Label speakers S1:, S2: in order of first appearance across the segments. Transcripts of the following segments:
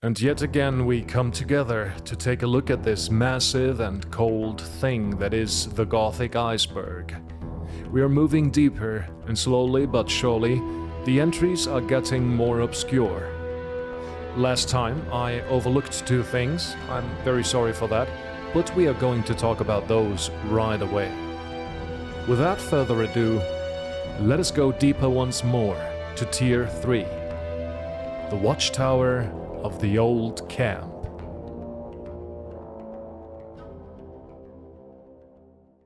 S1: And yet again we come together to take a look at this massive and cold thing that is the Gothic Iceberg. We are moving deeper, and slowly but surely, the entries are getting more obscure. Last time I overlooked two things, I'm very sorry for that, but we are going to talk about those right away. Without further ado, let us go deeper once more to Tier 3, the Watchtower of the Old Camp.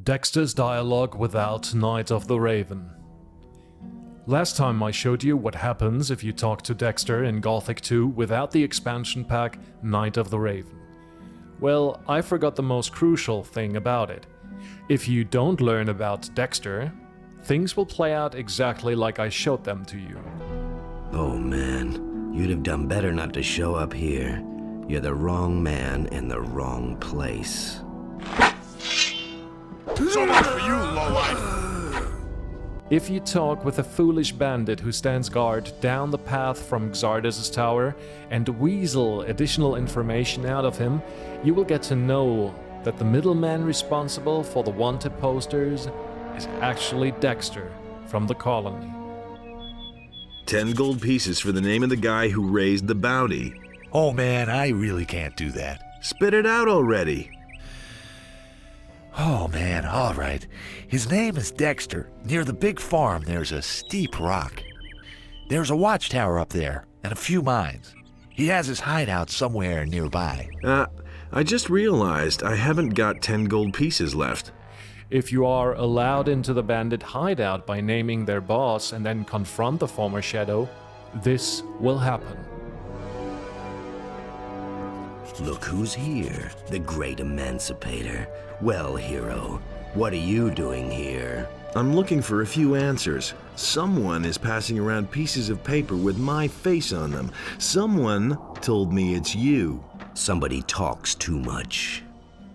S1: Dexter's Dialogue without Knight of the Raven. Last time I showed you what happens if you talk to Dexter in Gothic 2 without the expansion pack Knight of the Raven. Well, I forgot the most crucial thing about it. If you don't learn about Dexter, things will play out exactly like I showed them to you.
S2: Oh man. You'd have done better not to show up here. You're the wrong man in the wrong place.
S3: So much for you, lowlife!
S1: If you talk with a foolish bandit who stands guard down the path from Xardus' tower and weasel additional information out of him, you will get to know that the middleman responsible for the wanted posters is actually Dexter from the colony.
S3: 10 gold pieces for the name of the guy who raised the bounty.
S4: Oh man, I really can't do that.
S3: Spit it out already.
S4: Oh man, alright. His name is Dexter. Near the big farm there's a steep rock. There's a watchtower up there, and a few mines. He has his hideout somewhere nearby.
S3: I just realized I haven't got 10 gold pieces left.
S1: If you are allowed into the bandit hideout by naming their boss and then confront the former shadow, this will happen.
S2: Look who's here, the great emancipator. Well, hero, what are you doing here?
S3: I'm looking for a few answers. Someone is passing around pieces of paper with my face on them. Someone told me it's you.
S2: Somebody talks too much.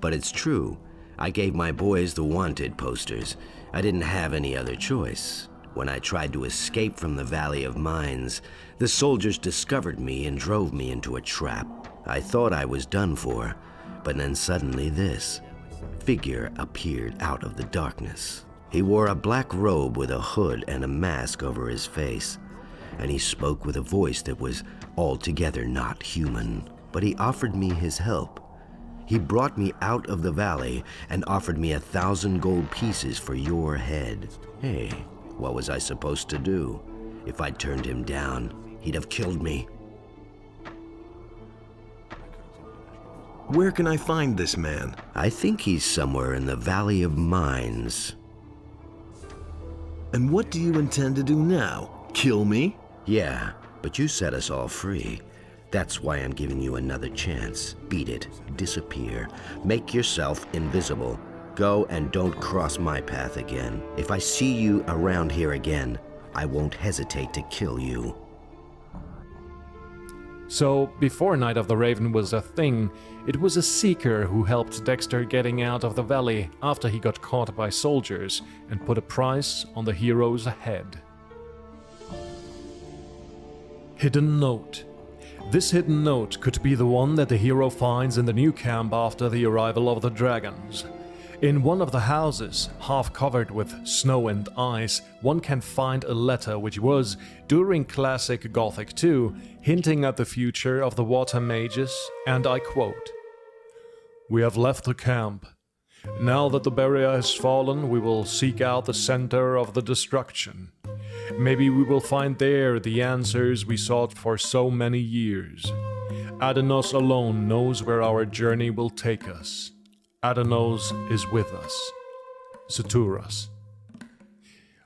S2: But it's true. I gave my boys the wanted posters. I didn't have any other choice. When I tried to escape from the Valley of Mines, the soldiers discovered me and drove me into a trap. I thought I was done for, but then suddenly this figure appeared out of the darkness. He wore a black robe with a hood and a mask over his face, and he spoke with a voice that was altogether not human. But he offered me his help. He brought me out of the valley and offered me 1,000 gold pieces for your head. Hey, what was I supposed to do? If I turned him down, he'd have killed me.
S3: Where can I find this man?
S2: I think he's somewhere in the Valley of Mines.
S3: And what do you intend to do now? Kill me?
S2: Yeah, but you set us all free. That's why I'm giving you another chance. Beat it. Disappear. Make yourself invisible. Go and don't cross my path again. If I see you around here again, I won't hesitate to kill you.
S1: So, before Knight of the Raven was a thing, it was a seeker who helped Dexter getting out of the valley after he got caught by soldiers and put a price on the hero's head. Hidden Note. This hidden note could be the one that the hero finds in the new camp after the arrival of the dragons. In one of the houses, half covered with snow and ice, one can find a letter which was, during classic Gothic 2, hinting at the future of the water mages, and I quote, "We have left the camp. Now that the barrier has fallen, we will seek out the center of the destruction. Maybe we will find there the answers we sought for so many years. Adinos alone knows where our journey will take us. Adinos is with us. Saturas."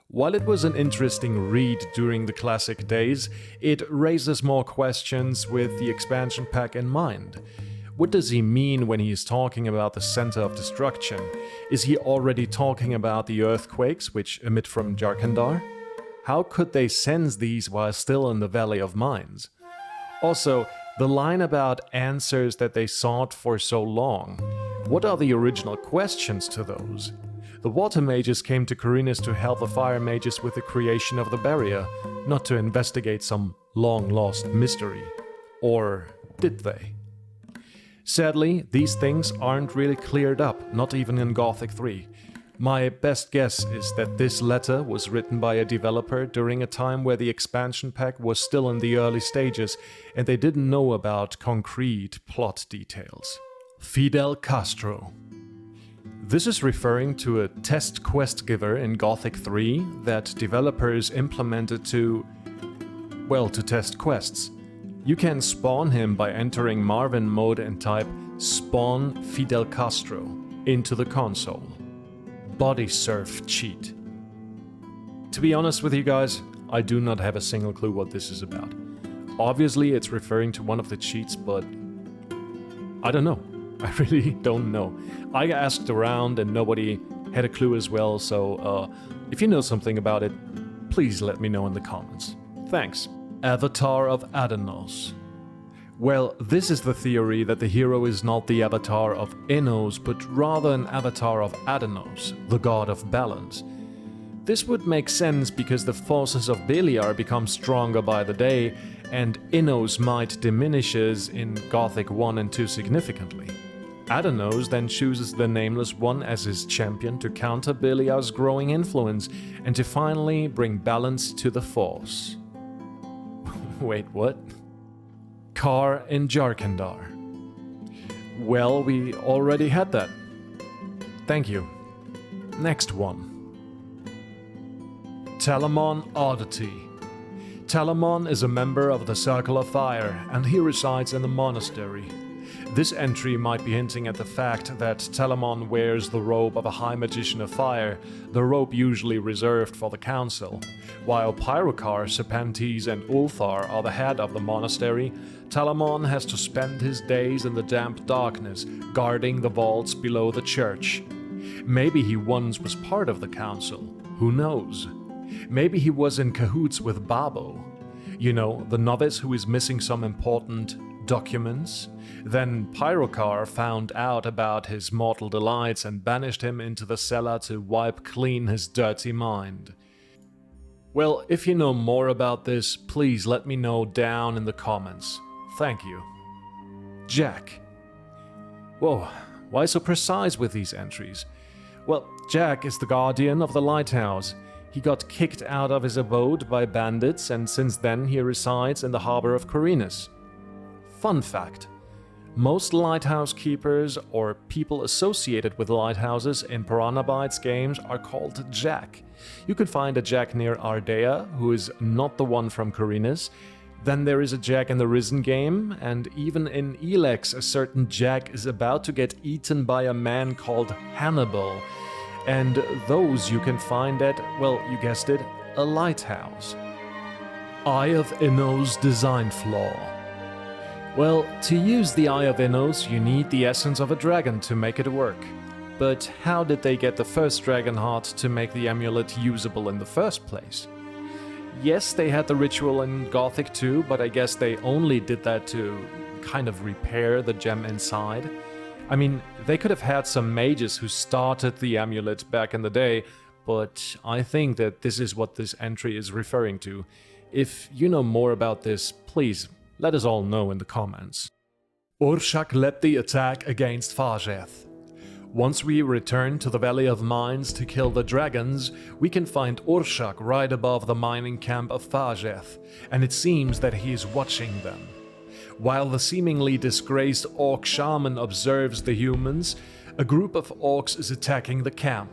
S1: While it was an interesting read during the classic days, it raises more questions with the expansion pack in mind. What does he mean when he is talking about the center of destruction? Is he already talking about the earthquakes which emit from Jarkandar? How could they sense these while still in the Valley of Mines? Also, the line about answers that they sought for so long. What are the original questions to those? The water mages came to Khorinis to help the fire mages with the creation of the barrier, not to investigate some long-lost mystery. Or did they? Sadly, these things aren't really cleared up, not even in Gothic 3. My best guess is that this letter was written by a developer during a time where the expansion pack was still in the early stages and they didn't know about concrete plot details. Fidel Castro. This is referring to a test quest giver in Gothic 3 that developers implemented to test quests. You can spawn him by entering Marvin mode and type spawn Fidel Castro into the console. Body surf cheat. To be honest with you guys, I do not have a single clue what this is about. Obviously it's referring to one of the cheats, but I don't know. I really don't know. I asked around and nobody had a clue as well, so if you know something about it, please let me know in the comments. Thanks. Avatar of Adinos. Well, this is the theory that the hero is not the avatar of Enos, but rather an avatar of Adinos, the god of balance. This would make sense because the forces of Beliar become stronger by the day, and Enos' might diminishes in Gothic 1 and 2 significantly. Adinos then chooses the Nameless One as his champion to counter Beliar's growing influence and to finally bring balance to the Force. Wait, what? Kar in Jarkandar. Well, we already had that. Thank you. Next one. Telmon OD. Telmon is a member of the Circle of Fire, and he resides in the monastery. This entry might be hinting at the fact that Telmon wears the robe of a High Magician of Fire, the robe usually reserved for the Council. While Pyrokar, Serpentis, and Ulthar are the head of the monastery, Telmon has to spend his days in the damp darkness, guarding the vaults below the church. Maybe he once was part of the Council. Who knows? Maybe he was in cahoots with Babo. You know, the novice who is missing some important documents. Then Pyrokar found out about his mortal delights and banished him into the cellar to wipe clean his dirty mind. Well, if you know more about this, please let me know down in the comments. Thank you. Jack. Whoa, why so precise with these entries? Well, Jack is the guardian of the lighthouse. He got kicked out of his abode by bandits, and since then he resides in the harbor of Corinus. Fun fact: most lighthouse keepers or people associated with lighthouses in Piranha Bytes games are called Jack. You can find a Jack near Ardea, who is not the one from Corinus. Then there is a Jack in the Risen game, and even in Elex a certain Jack is about to get eaten by a man called Hannibal. And those you can find at, well, you guessed it, a lighthouse. Eye of Enos design flaw. Well, to use the Eye of Enos, you need the essence of a dragon to make it work. But how did they get the first dragon heart to make the amulet usable in the first place? Yes, they had the ritual in Gothic 2, but I guess they only did that to kind of repair the gem inside. I mean, they could have had some mages who started the amulet back in the day, but I think that this is what this entry is referring to. If you know more about this, please let us all know in the comments. Orak led the attack against Fajeth. Once we return to the Valley of Mines to kill the dragons, we can find Orak right above the mining camp of Fajeth, and it seems that he is watching them. While the seemingly disgraced orc shaman observes the humans, a group of orcs is attacking the camp.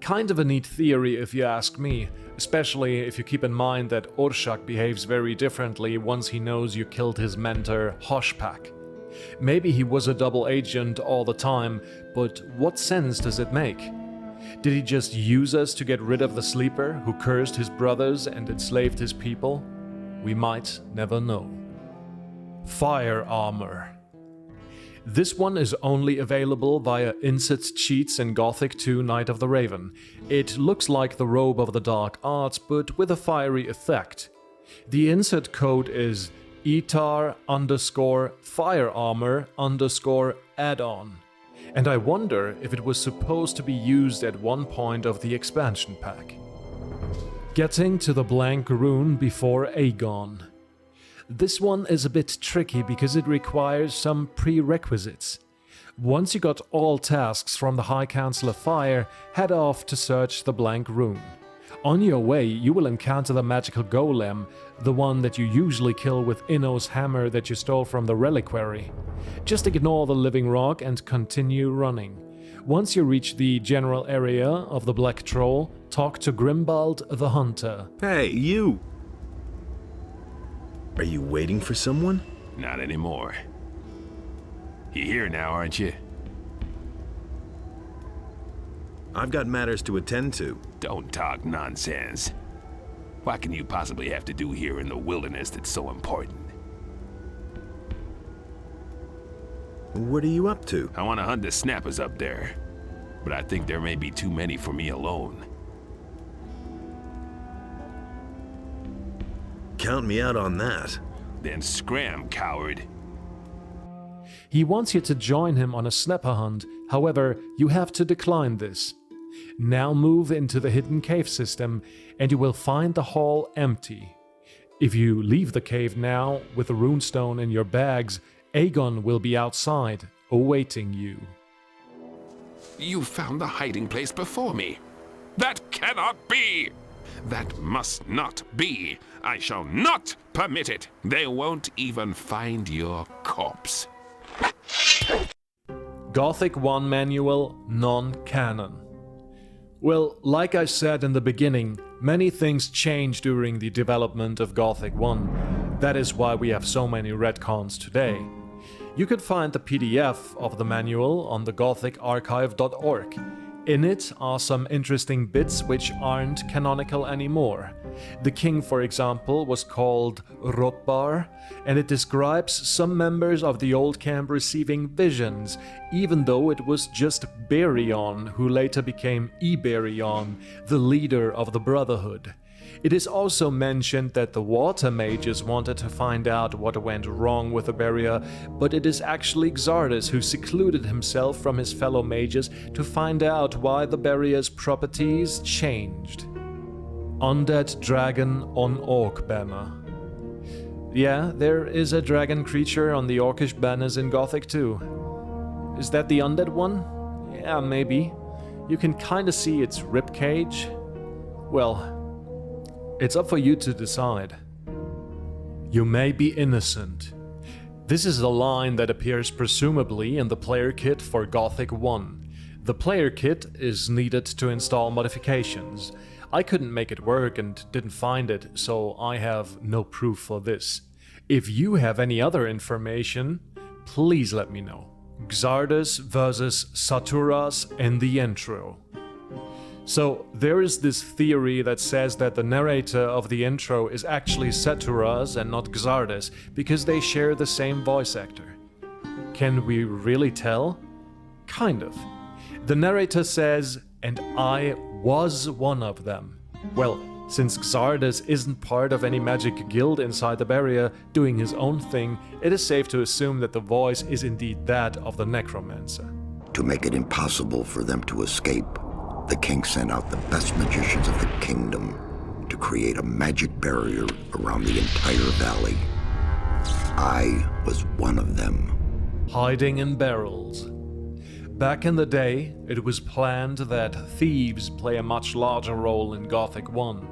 S1: Kind of a neat theory if you ask me, especially if you keep in mind that Orak behaves very differently once he knows you killed his mentor, Hoshpak. Maybe he was a double agent all the time, but what sense does it make? Did he just use us to get rid of the sleeper who cursed his brothers and enslaved his people? We might never know. Fire armor. This one is only available via insert cheats in Gothic 2 Night of the Raven. It looks like the robe of the dark arts, but with a fiery effect. The insert code is ETAR_firearmor_add-on. And I wonder if it was supposed to be used at one point of the expansion pack. Getting to the blank rune before Aegon. This one is a bit tricky because it requires some prerequisites. Once you got all tasks from the High Council of Fire, head off to search the blank rune. On your way, you will encounter the magical golem, the one that you usually kill with Inno's hammer that you stole from the reliquary. Just ignore the living rock and continue running. Once you reach the general area of the Black Troll, talk to Grimbald the Hunter.
S3: Hey, you! Are you waiting for someone?
S5: Not anymore. You're here now, aren't you?
S3: I've got matters to attend to.
S5: Don't talk nonsense. What can you possibly have to do here in the wilderness that's so important?
S3: What are you up to?
S5: I want to hunt the snappers up there, but I think there may be too many for me alone.
S3: Count me out on that.
S5: Then scram, coward.
S1: He wants you to join him on a snapper hunt, however, you have to decline this. Now move into the hidden cave system, and you will find the hall empty. If you leave the cave now with a runestone in your bags, Aegon will be outside, awaiting you.
S5: You found the hiding place before me. That cannot be! That must not be. I shall not permit it. They won't even find your corpse.
S1: Gothic 1 Manual Non-Canon. Well, like I said in the beginning, many things changed during the development of Gothic 1. That is why we have so many retcons today. You could find the PDF of the manual on the gothicarchive.org. In it are some interesting bits which aren't canonical anymore. The king, for example, was called Rotbar, and it describes some members of the old camp receiving visions, even though it was just Berion who later became Iberion, the leader of the Brotherhood. It is also mentioned that the water mages wanted to find out what went wrong with the barrier, but it is actually Xardus who secluded himself from his fellow mages to find out why the barrier's properties changed. Undead Dragon on Orc banner. Yeah, there is a dragon creature on the Orcish banners in Gothic too. Is that the undead one? Yeah, maybe. You can kinda see its ribcage. Well, it's up for you to decide. You may be innocent. This is a line that appears presumably in the player kit for Gothic 1. The player kit is needed to install modifications. I couldn't make it work and didn't find it, so I have no proof for this. If you have any other information, please let me know. Xardus versus Saturas in the intro. So, there is this theory that says that the narrator of the intro is actually Saturas and not Xardus, because they share the same voice actor. Can we really tell? Kind of. The narrator says, "And I was one of them." Well, since Xardus isn't part of any magic guild inside the barrier, doing his own thing, it is safe to assume that the voice is indeed that of the necromancer.
S6: To make it impossible for them to escape, the king sent out the best magicians of the kingdom to create a magic barrier around the entire valley. I was one of them.
S1: Hiding in barrels. Back in the day, it was planned that thieves play a much larger role in Gothic 1.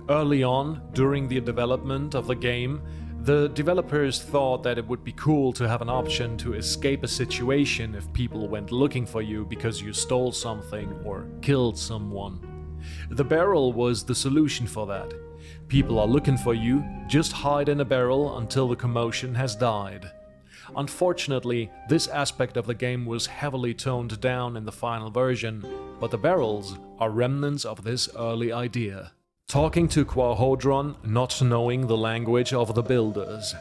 S1: Early on, during the development of the game, the developers thought that it would be cool to have an option to escape a situation if people went looking for you because you stole something or killed someone. The barrel was the solution for that. People are looking for you, just hide in a barrel until the commotion has died. Unfortunately, this aspect of the game was heavily toned down in the final version, but the barrels are remnants of this early idea. Talking to Quahodron, not knowing the language of the builders.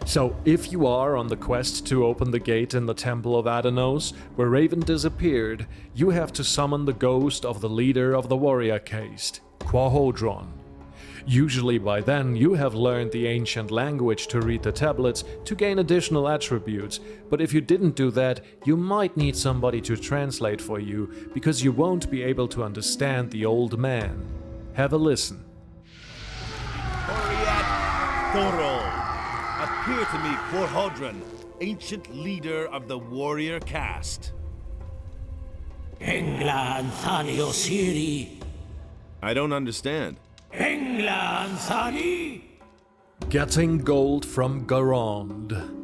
S1: So, if you are on the quest to open the gate in the Temple of Adinos, where Raven disappeared, you have to summon the ghost of the leader of the warrior caste, Quahodron. Usually by then you have learned the ancient language to read the tablets to gain additional attributes, but if you didn't do that, you might need somebody to translate for you, because you won't be able to understand the old man. Have a listen.
S7: Thorol, appear to me Porhodran, ancient leader of the warrior caste.
S8: Engla Anthani Osiri.
S3: I don't understand.
S8: Engla Anthani.
S1: Getting gold from Garand.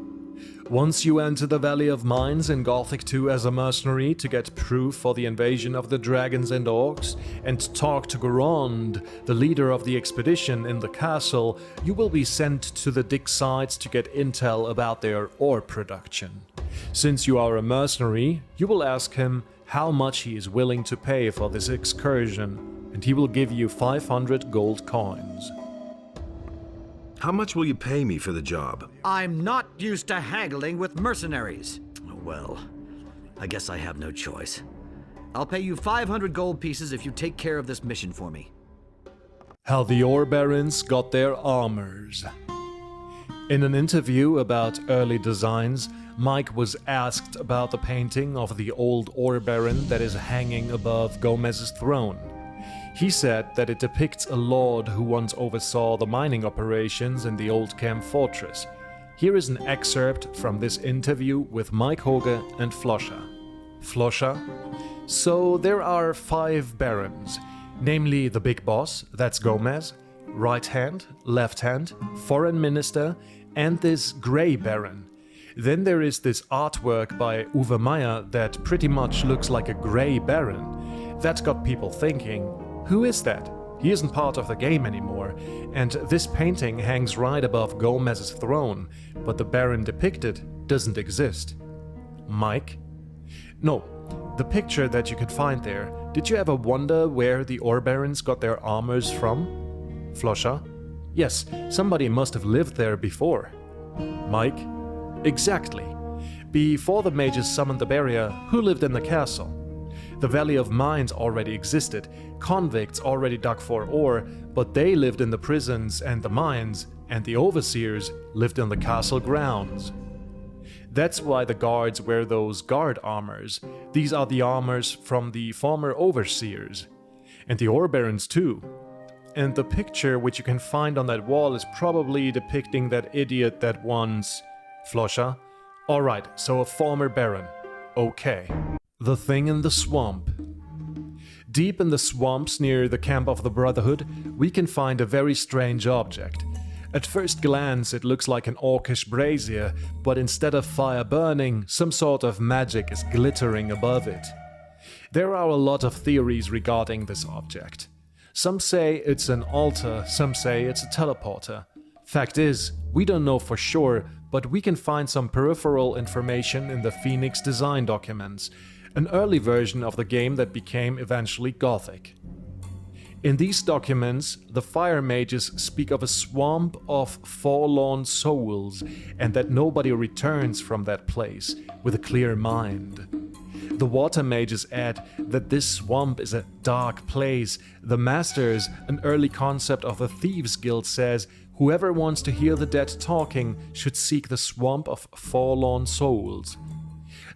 S1: Once you enter the Valley of Mines in Gothic 2 as a mercenary to get proof for the invasion of the dragons and orcs, and talk to Garand, the leader of the expedition in the castle, you will be sent to the dig sites to get intel about their ore production. Since you are a mercenary, you will ask him how much he is willing to pay for this excursion, and he will give you 500 gold coins.
S3: How much will you pay me for the job?
S9: I'm not used to haggling with mercenaries. Well, I guess I have no choice. I'll pay you 500 gold pieces if you take care of this mission for me.
S1: How the Ore Barons got their armors. In an interview about early designs, Mike was asked about the painting of the old Ore Baron that is hanging above Gomez's throne. He said that it depicts a lord who once oversaw the mining operations in the old camp fortress. Here is an excerpt from this interview with Mike Hoge and Flosha. Flosha? So there are 5 barons, namely the big boss, that's Gomez, right hand, left hand, foreign minister, and this grey baron. Then there is this artwork by Uwe Meyer that pretty much looks like a grey baron. That got people thinking, who is that? He isn't part of the game anymore, and this painting hangs right above Gomez's throne, but the baron depicted doesn't exist. Mike? No, the picture that you could find there, did you ever wonder where the Ore Barons got their armors from? Flosha? Yes, somebody must have lived there before. Mike? Exactly. Before the mages summoned the barrier, who lived in the castle? The Valley of Mines already existed, convicts already dug for ore, but they lived in the prisons and the mines, and the overseers lived in the castle grounds. That's why the guards wear those guard armors. These are the armors from the former overseers. And the Ore Barons too. And the picture which you can find on that wall is probably depicting that idiot that once... Flosha? Alright, so a former baron. Okay. The thing in the swamp. Deep in the swamps near the camp of the Brotherhood, we can find a very strange object. At first glance it looks like an orcish brazier, but instead of fire burning, some sort of magic is glittering above it. There are a lot of theories regarding this object. Some say it's an altar, some say it's a teleporter. Fact is, we don't know for sure, but we can find some peripheral information in the Phoenix design documents, an early version of the game that became eventually Gothic. In these documents, the fire mages speak of a swamp of forlorn souls and that nobody returns from that place with a clear mind. The water mages add that this swamp is a dark place. The masters, an early concept of the Thieves Guild, says whoever wants to hear the dead talking should seek the swamp of forlorn souls.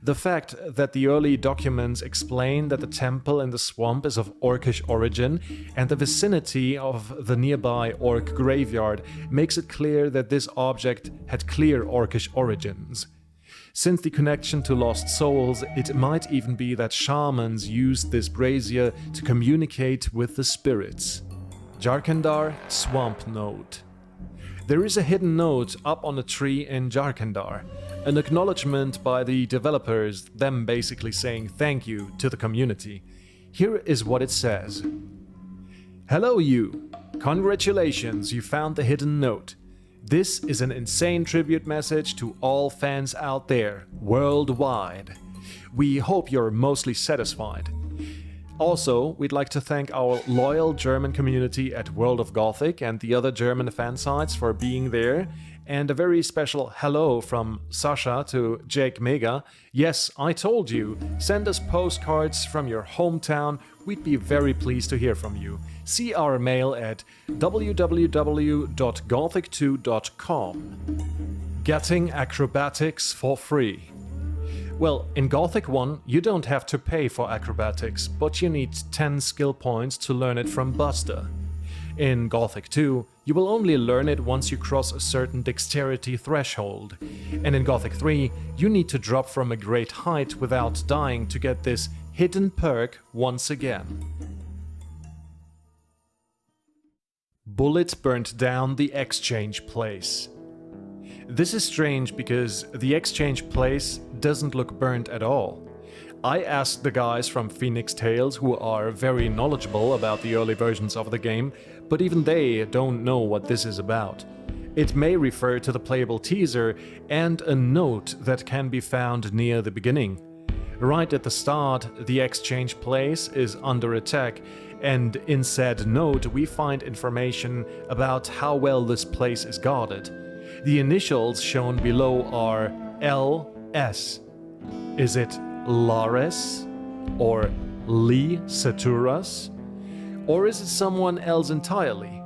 S1: The fact that the early documents explain that the temple in the swamp is of Orcish origin and the vicinity of the nearby Orc graveyard makes it clear that this object had clear Orcish origins. Since the connection to lost souls, it might even be that shamans used this brazier to communicate with the spirits. Jarkandar Swamp Note. There is a hidden note up on a tree in Jarkandar, an acknowledgement by the developers, them basically saying thank you to the community. Here is what it says. Hello you! Congratulations, you found the hidden note. This is an insane tribute message to all fans out there, worldwide. We hope you're mostly satisfied. Also, we'd like to thank our loyal German community at World of Gothic and the other German fan sites for being there, and a very special hello from Sasha to Jake Mega. Yes, I told you, send us postcards from your hometown, we'd be very pleased to hear from you. See our mail at www.gothic2.com. Getting acrobatics for free. Well, in Gothic 1, you don't have to pay for acrobatics, but you need 10 skill points to learn it from Buster. In Gothic 2, you will only learn it once you cross a certain dexterity threshold, and in Gothic 3, you need to drop from a great height without dying to get this hidden perk once again. Bullet burnt down the exchange place. This is strange because the exchange place doesn't look burnt at all. I asked the guys from Phoenix Tales, who are very knowledgeable about the early versions of the game, but even they don't know what this is about. It may refer to the playable teaser and a note that can be found near the beginning. Right at the start, the exchange place is under attack, and in said note we find information about how well this place is guarded. The initials shown below are LS. Is it Lares? Or Lee Saturas? Or is it someone else entirely?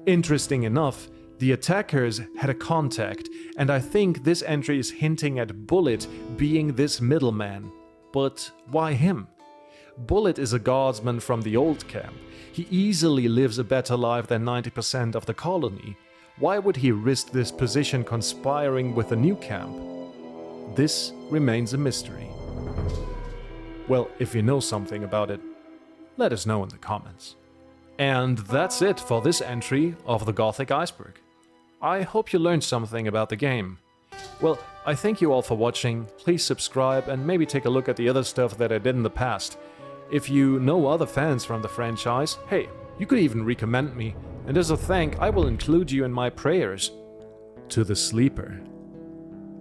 S1: Interesting enough, the attackers had a contact, and I think this entry is hinting at Bullet being this middleman. But why him? Bullet is a guardsman from the old camp. He easily lives a better life than 90% of the colony. Why would he risk this position conspiring with the new camp? This remains a mystery. Well, if you know something about it, let us know in the comments. And that's it for this entry of the Gothic Iceberg. I hope you learned something about the game. Well, I thank you all for watching. Please subscribe and maybe take a look at the other stuff that I did in the past. If you know other fans from the franchise, hey, you could even recommend me, and as a thank, I will include you in my prayers. To the sleeper.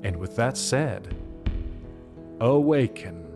S1: And with that said, awaken.